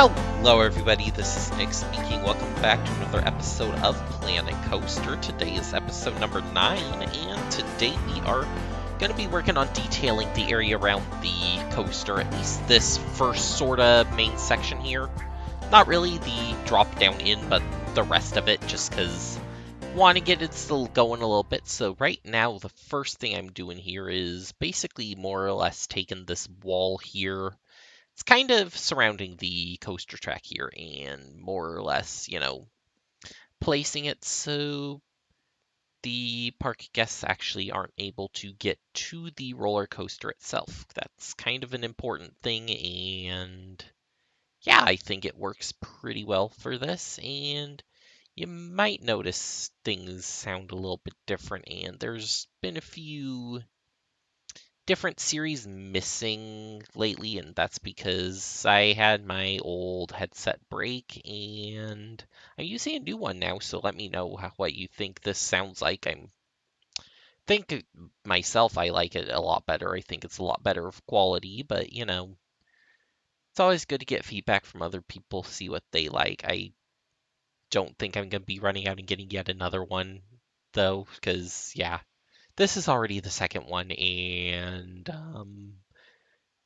Hello everybody, this is Nick speaking. Welcome back to another episode of Planet Coaster. Today is episode number 9, and today we are going to be working on detailing the area around the coaster, at least this first sort of main section here. Not really the drop down in, but the rest of it, just because I want to get it still going a little bit. So right now, the first thing I'm doing here is basically more or less taking this wall here. It's kind of surrounding the coaster track here and more or less, placing it so the park guests actually aren't able to get to the roller coaster itself. That's kind of an important thing, and yeah, I think it works pretty well for this. And you might notice things sound a little bit different, and there's been a few different series missing lately, and that's because I had my old headset break, and I'm using a new one now, so let me know what you think this sounds like. Myself, I like it a lot better. I think it's a lot better of quality, but it's always good to get feedback from other people, see what they like. I don't think I'm going to be running out and getting yet another one, though, because, yeah, this is already the second one, and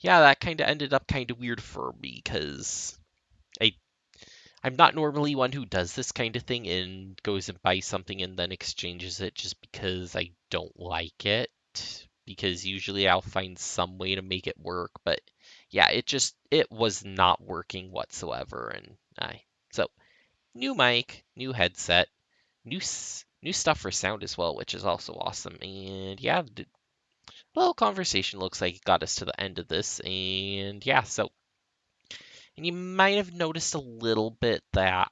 yeah, that kind of ended up kind of weird for me because I I'm not normally one who does this kind of thing and goes and buys something and then exchanges it just because I don't like it. Because usually I'll find some way to make it work, but yeah, it was not working whatsoever, and I so new mic, new headset, new stuff for sound as well, which is also awesome. And yeah, the little conversation looks like it got us to the end of this, and yeah, so. And you might have noticed a little bit that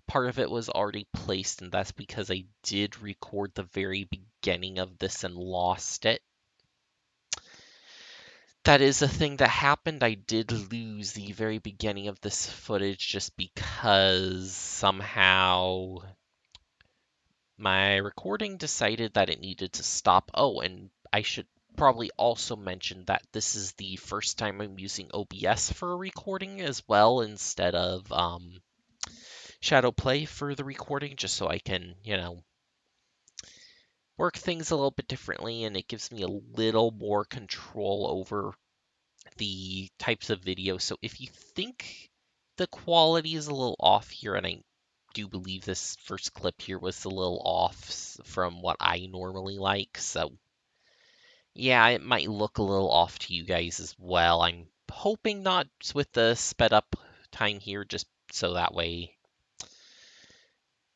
part of it was already placed, and that's because I did record the very beginning of this and lost it. That is a thing that happened. I did lose the very beginning of this footage just because somehow my recording decided that it needed to stop. Oh, and I should probably also mention that this is the first time I'm using OBS for recording as well instead of Shadow Play for the recording, just so I can, work things a little bit differently, and it gives me a little more control over the types of video. So if you think the quality is a little off here, and I do believe this first clip here was a little off from what I normally like, so yeah, it might look a little off to you guys as well. I'm hoping not with the sped up time here, just so that way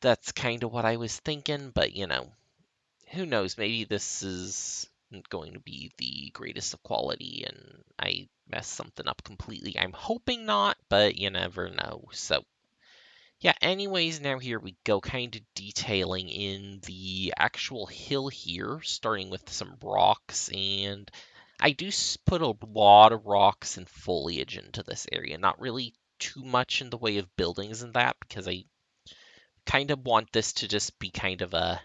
that's kind of what I was thinking, but who knows? Maybe this is going to be the greatest of quality and I mess something up completely. I'm hoping not, but you never know. So, yeah, anyways, now here we go, kind of detailing in the actual hill here, starting with some rocks. And I do put a lot of rocks and foliage into this area. Not really too much in the way of buildings and that, because I kind of want this to just be kind of a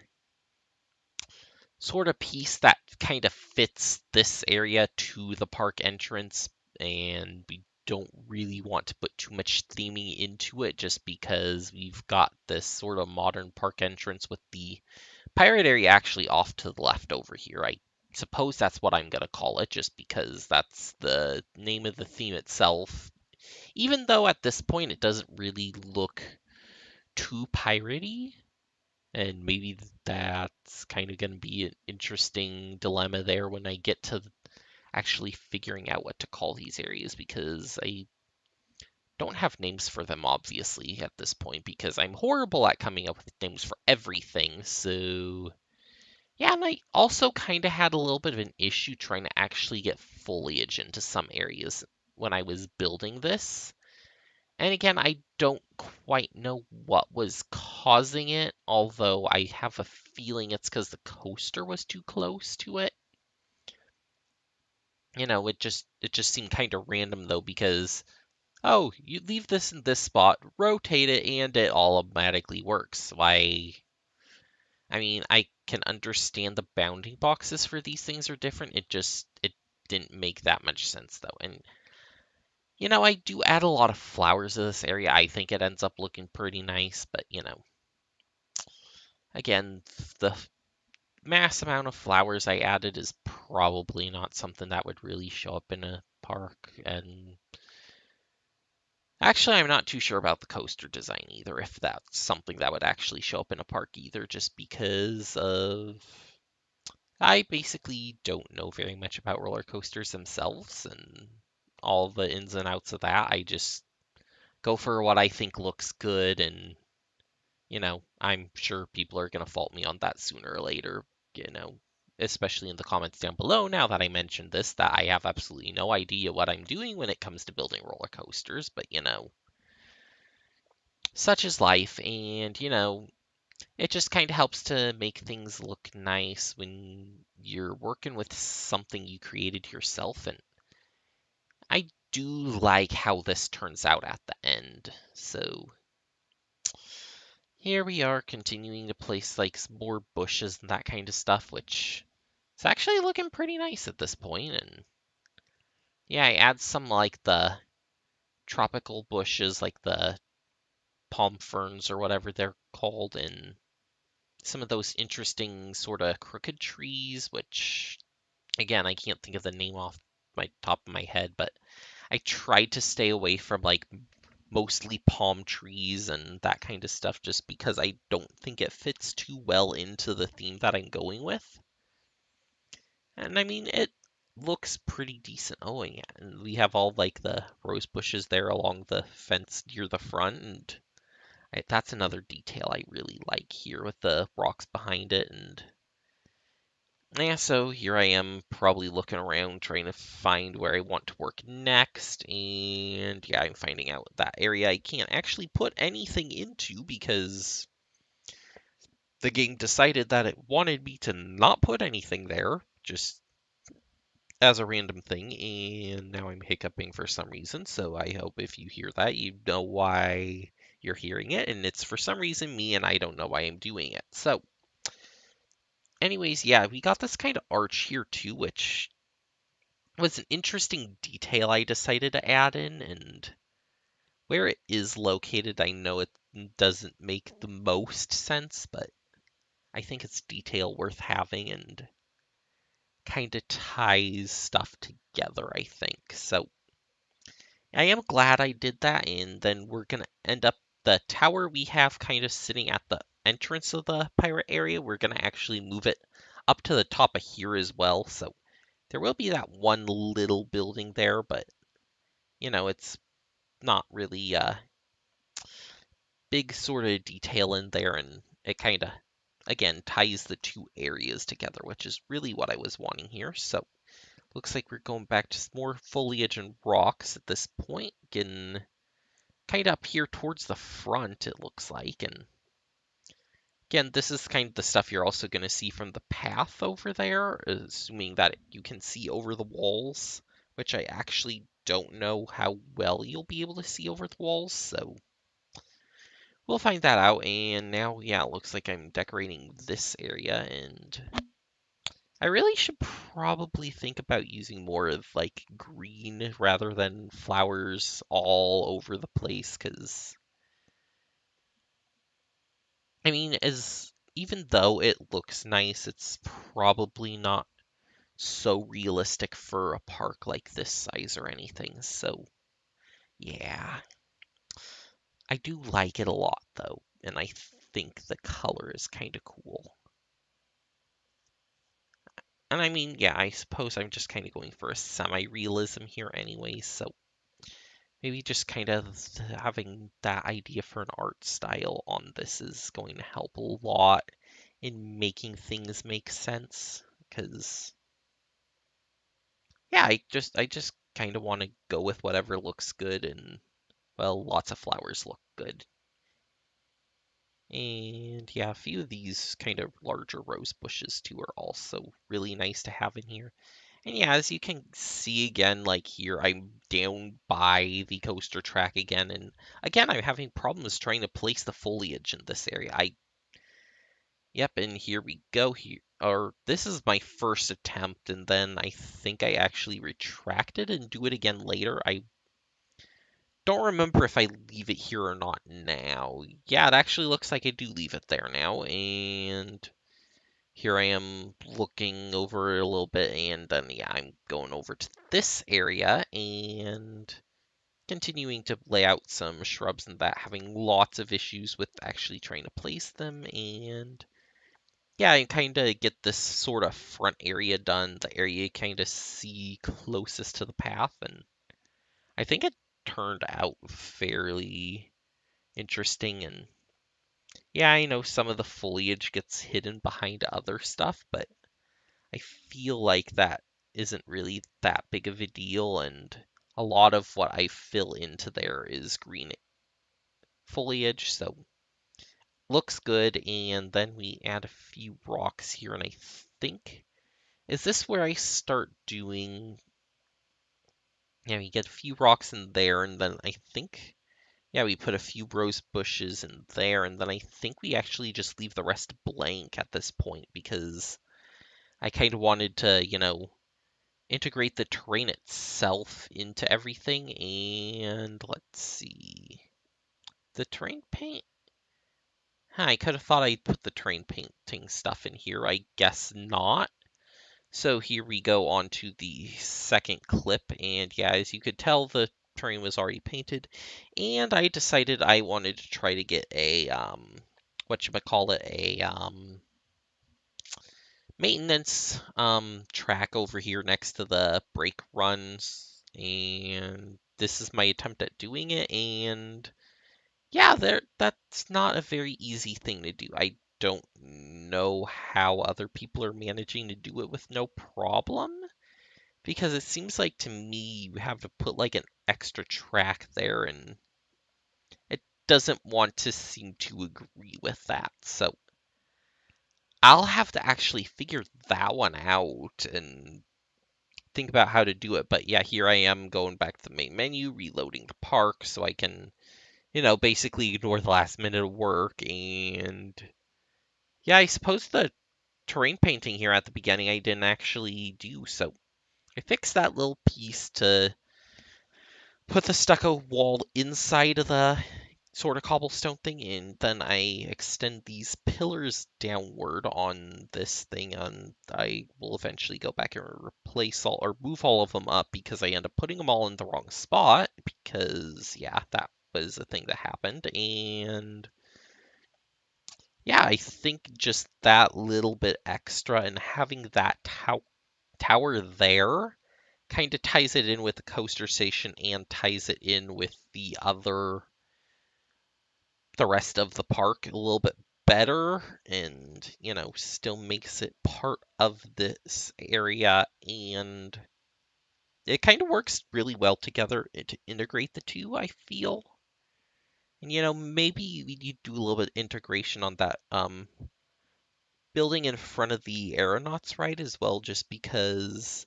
sort of piece that kind of fits this area to the park entrance, and we don't really want to put too much theming into it just because we've got this sort of modern park entrance with the pirate area actually off to the left over here. I suppose that's what I'm going to call it just because that's the name of the theme itself. Even though at this point it doesn't really look too piratey, and maybe that's kind of going to be an interesting dilemma there when I get to actually figuring out what to call these areas, because I don't have names for them, obviously, at this point, because I'm horrible at coming up with names for everything. So, yeah, and I also kind of had a little bit of an issue trying to actually get foliage into some areas when I was building this. And again, I don't quite know what was causing it, although I have a feeling it's because the coaster was too close to it. It just seemed kind of random though, because oh, you leave this in this spot, rotate it, and it all automatically works. Why? I mean, I can understand the bounding boxes for these things are different. It didn't make that much sense though. And I do add a lot of flowers to this area. I think it ends up looking pretty nice, but again, the mass amount of flowers I added is probably not something that would really show up in a park. And actually, I'm not too sure about the coaster design either, if that's something that would actually show up in a park either, just because of I basically don't know very much about roller coasters themselves and all the ins and outs of that. I just go for what I think looks good, and I'm sure people are going to fault me on that sooner or later, you know, especially in the comments down below now that I mentioned this, that I have absolutely no idea what I'm doing when it comes to building roller coasters, but such is life, and it just kind of helps to make things look nice when you're working with something you created yourself. And I do like how this turns out at the end. So here we are continuing to place like some more bushes and that kind of stuff, which is actually looking pretty nice at this point. And yeah, I add some like the tropical bushes, like the palm ferns or whatever they're called, and some of those interesting sort of crooked trees, which again, I can't think of the name off my top of my head, but I tried to stay away from like mostly palm trees and that kind of stuff just because I don't think it fits too well into the theme that I'm going with. And I mean, it looks pretty decent. Oh, yeah, and we have all like the rose bushes there along the fence near the front, and that's another detail I really like here with the rocks behind it. And yeah, so here I am probably looking around trying to find where I want to work next. And yeah, I'm finding out that area I can't actually put anything into because the game decided that it wanted me to not put anything there, just as a random thing. And now I'm hiccuping for some reason. So I hope if you hear that, you know why you're hearing it. And it's for some reason me, and I don't know why I'm doing it. So, anyways, yeah, we got this kind of arch here too, which was an interesting detail I decided to add in, and where it is located, I know it doesn't make the most sense, but I think it's detail worth having and kind of ties stuff together, I think. So I am glad I did that, and then we're gonna end up the tower we have kind of sitting at the entrance of the pirate area. We're gonna actually move it up to the top of here as well, so there will be that one little building there, but it's not really big sort of detail in there, and it kind of, again, ties the two areas together, which is really what I was wanting here. So looks like we're going back to more foliage and rocks at this point, getting kind of up here towards the front, it looks like. And again, this is kind of the stuff you're also going to see from the path over there, assuming that you can see over the walls, which I actually don't know how well you'll be able to see over the walls, so we'll find that out. And now, yeah, it looks like I'm decorating this area, and I really should probably think about using more of like green rather than flowers all over the place, because I mean, as even though it looks nice, it's probably not so realistic for a park like this size or anything. So, yeah, I do like it a lot though, and I think the color is kind of cool. And I mean, yeah, I suppose I'm just kind of going for a semi-realism here anyway, so maybe just kind of having that idea for an art style on this is going to help a lot in making things make sense. Because, yeah, I just kind of want to go with whatever looks good, and, well, lots of flowers look good. And yeah, a few of these kind of larger rose bushes too are also really nice to have in here. And yeah, as you can see again, like here, I'm down by the coaster track again. And again, I'm having problems trying to place the foliage in this area. Yep, and here we go here. Or this is my first attempt, and then I think I actually retracted and do it again later. I don't remember if I leave it here or not now. Yeah, it actually looks like I do leave it there now, and here I am looking over it a little bit, and then yeah, I'm going over to this area and continuing to lay out some shrubs and that, having lots of issues with actually trying to place them, and yeah, and kind of get this sort of front area done, the area you kind of see closest to the path, and I think it turned out fairly interesting. And yeah, I know some of the foliage gets hidden behind other stuff, but I feel like that isn't really that big of a deal, and a lot of what I fill into there is green foliage, so looks good. And then we add a few rocks here, and I think, is this where I start doing, yeah, we get a few rocks in there, and then I think, yeah, we put a few rose bushes in there, and then I think we actually just leave the rest blank at this point because I kind of wanted to, integrate the terrain itself into everything. And let's see. The terrain paint? Huh, I could have thought I'd put the terrain painting stuff in here. I guess not. So here we go on to the second clip, and yeah, as you could tell, the terrain was already painted, and I decided I wanted to try to get a, whatchamacallit, a, maintenance track over here next to the brake runs, and this is my attempt at doing it. And yeah, that's not a very easy thing to do. I don't know how other people are managing to do it with no problem, because it seems like to me you have to put like an extra track there, and it doesn't want to seem to agree with that. So I'll have to actually figure that one out and think about how to do it. But yeah, here I am going back to the main menu, reloading the park so I can, basically ignore the last minute of work. And yeah, I suppose the terrain painting here at the beginning I didn't actually do. So I fixed that little piece to put the stucco wall inside of the sort of cobblestone thing, and then I extend these pillars downward on this thing, and I will eventually go back and replace all or move all of them up because I end up putting them all in the wrong spot because yeah, that was a thing that happened. And yeah, I think just that little bit extra and having that tower there kind of ties it in with the coaster station and ties it in with the rest of the park a little bit better, and still makes it part of this area. And it kind of works really well together to integrate the two, I feel. And maybe we need to do a little bit of integration on that building in front of the aeronauts ride as well, just because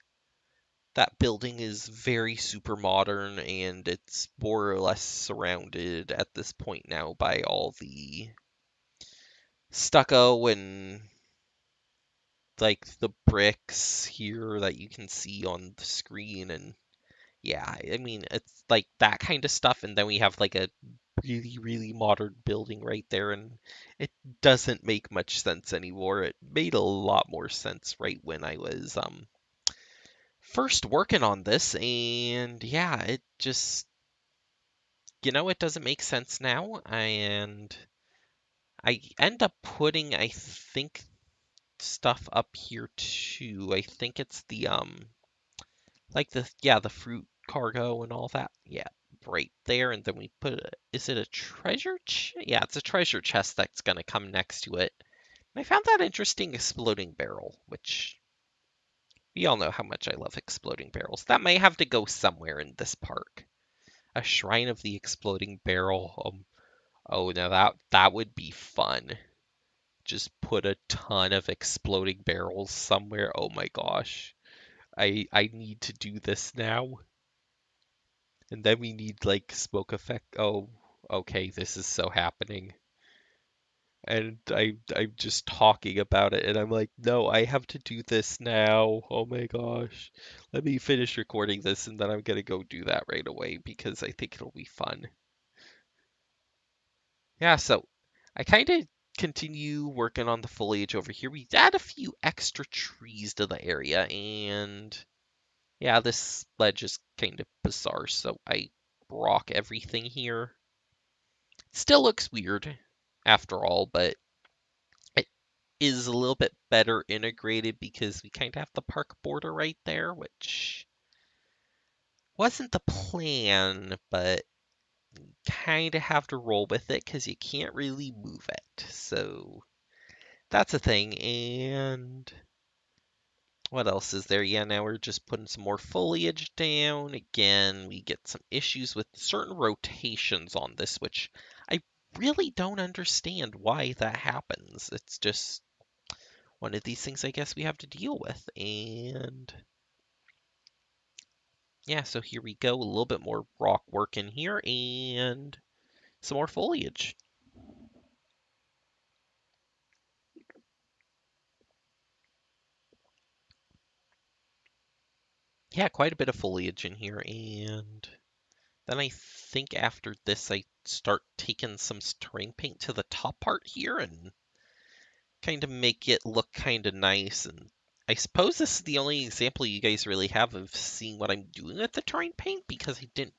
that building is very super modern, and it's more or less surrounded at this point now by all the stucco and like the bricks here that you can see on the screen. And yeah, I mean, it's like that kind of stuff, and then we have like a really really modern building right there, and it doesn't make much sense anymore. It made a lot more sense right when I was first working on this, and yeah, it just, it doesn't make sense now. And I end up putting, I think, stuff up here too. I think it's the like the fruit cargo and all that. Yeah, right there. And then we put is it a treasure yeah, it's a treasure chest that's gonna come next to it. And I found that interesting exploding barrel, which we all know how much I love exploding barrels. That may have to go somewhere in this park. A shrine of the exploding barrel. Oh, now that would be fun. Just put a ton of exploding barrels somewhere. Oh my gosh. I need to do this now. And then we need like smoke effect. Oh, okay, this is so happening. And I'm just talking about it, and I'm like, no, I have to do this now. Oh my gosh. Let me finish recording this, and then I'm gonna go do that right away because I think it'll be fun. Yeah, so I kind of continue working on the foliage over here. We add a few extra trees to the area, and yeah, this ledge is kind of bizarre, so I rock everything here. Still looks weird after all, but it is a little bit better integrated because we kind of have the park border right there, which wasn't the plan, but kind of have to roll with it because you can't really move it. So that's a thing. And what else is there? Yeah, now we're just putting some more foliage down. Again, we get some issues with certain rotations on this, which I really don't understand why that happens. It's just one of these things I guess we have to deal with. And yeah, so here we go. A little bit more rock work in here and some more foliage. Yeah, quite a bit of foliage in here. And then I think after this, I start taking some terrain paint to the top part here and kind of make it look kind of nice. And I suppose this is the only example you guys really have of seeing what I'm doing with the terrain paint because I didn't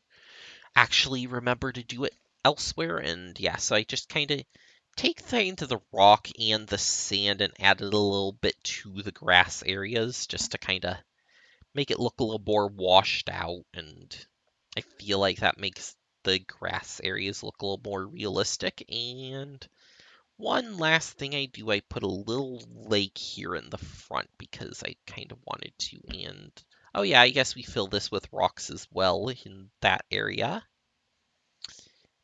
actually remember to do it elsewhere. And yeah, so I just kind of take things to the rock and the sand and add it a little bit to the grass areas just to kind of make it look a little more washed out. And I feel like that makes the grass areas look a little more realistic. And one last thing I do, I put a little lake here in the front because I kind of wanted to. And oh yeah, I guess we fill this with rocks as well in that area.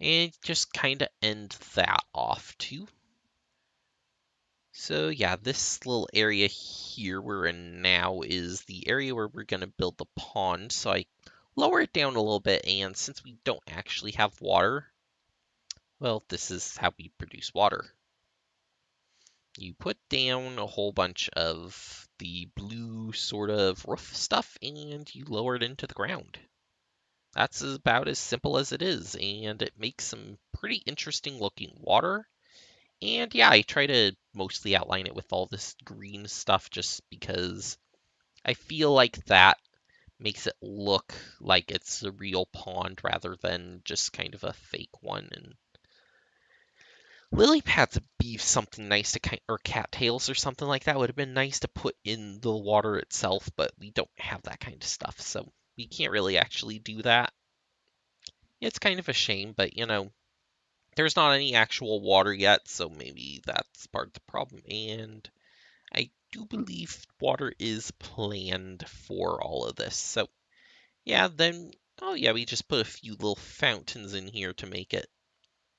And just kind of end that off too. So yeah, this little area here we're in now is the area where we're going to build the pond. So I lower it down a little bit, and since we don't actually have water, well, this is how we produce water. You put down a whole bunch of the blue sort of roof stuff, and you lower it into the ground. That's about as simple as it is, and it makes some pretty interesting looking water. And yeah, I try to mostly outline it with all this green stuff just because I feel like that makes it look like it's a real pond rather than just kind of a fake one. And lily pads would be something nice to or cattails or something like that would have been nice to put in the water itself, but we don't have that kind of stuff, so we can't really actually do that. It's kind of a shame, but there's not any actual water yet, so maybe that's part of the problem. And I do believe water is planned for all of this. So yeah, then, oh yeah, we just put a few little fountains in here to make it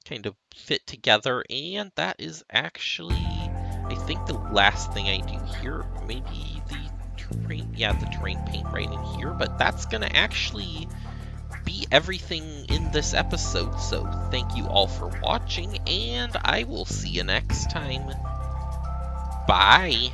kind of fit together. And that is actually, I think, the last thing I do here. Maybe the terrain paint right in here. But that's going to actually be everything in this episode. So thank you all for watching, and I will see you next time. Bye.